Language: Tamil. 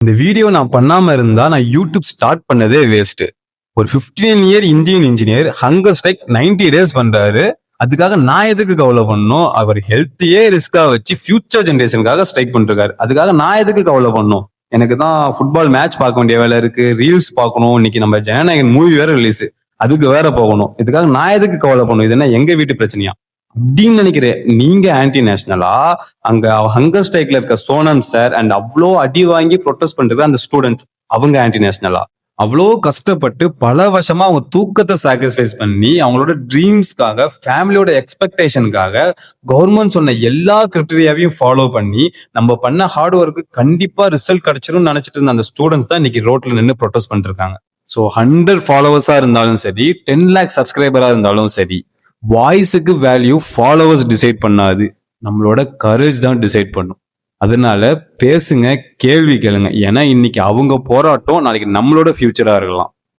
இந்த வீடியோ நான் பண்ணாம இருந்தா நான் யூடியூப் ஸ்டார்ட் பண்ணதே வேஸ்ட். ஒரு 15 year Indian engineer hunger strike 90 days பண்றாரு. அதுக்காக நான் எதுக்கு கவலை பண்ணணும்? அவர் ஹெல்த்தையே ரிஸ்கா வச்சு ஃபியூச்சர் ஜெனரேஷனுக்காக ஸ்ட்ரைக் பண்ணிருக்காரு. அதுக்காக நான் எதுக்கு கவலை பண்ணணும்? எனக்கு தான் ஃபுட்பால் மேட்ச் பார்க்க வேண்டிய வேலை இருக்கு, ரீல்ஸ் பார்க்கணும், இன்னைக்கு நம்ம ஜனநாயகன் மூவி வேற ரிலீஸ், அதுக்கு வேற போகணும். இதுக்காக நான் எதுக்கு கவலை பண்ணணும்? இது என்ன எங்க வீட்டு பிரச்சனையா அப்படின்னு நினைக்கிறேன். நீங்க ஆன்டி நேஷனலா? அங்க ஹங்கர் ஸ்ட்ரைக்ல இருக்க சோனம் சார் அண்ட் அவ்வளோ அடி வாங்கி ப்ரொட்டஸ்ட் பண்றது அந்த ஸ்டூடெண்ட்ஸ், அவங்க ஆன்டி நேஷனலா? அவ்வளோ கஷ்டப்பட்டு பல வருஷமா அவங்க தூக்கத்தை சாக்ரிஃபைஸ் பண்ணி அவங்களோட ட்ரீம்ஸ்க்காக, ஃபேமிலியோட எக்ஸ்பெக்டேஷனுக்காக கவர்மெண்ட் சொன்ன எல்லா கிரிட்டீரியாவையும் ஃபாலோ பண்ணி நம்ம பண்ண ஹார்ட் ஒர்க்கு கண்டிப்பா ரிசல்ட் கிடைச்சிடும் நினைச்சிட்டு இருந்த அந்த ஸ்டூடெண்ட்ஸ் தான் இன்னைக்கு ரோட்ல நின்று ப்ரொட்டஸ்ட் பண்ணிருக்காங்க. ஸோ 100 ஃபாலோவர்ஸா இருந்தாலும் சரி, 10 லேக் சப்ஸ்கிரைபரா இருந்தாலும் சரி, வாய்ஸுக்கு வேல்யூ ஃபாலோவர்ஸ் டிசைட் பண்ணாது, நம்மளோட கரேஜ் தான் டிசைட் பண்ணும். அதனால பேசுங்க, கேள்வி கேளுங்க. ஏன்னா இன்னைக்கு அவங்க போராட்டம் நாளைக்கு நம்மளோட ஃபியூச்சரா இருக்கலாம்.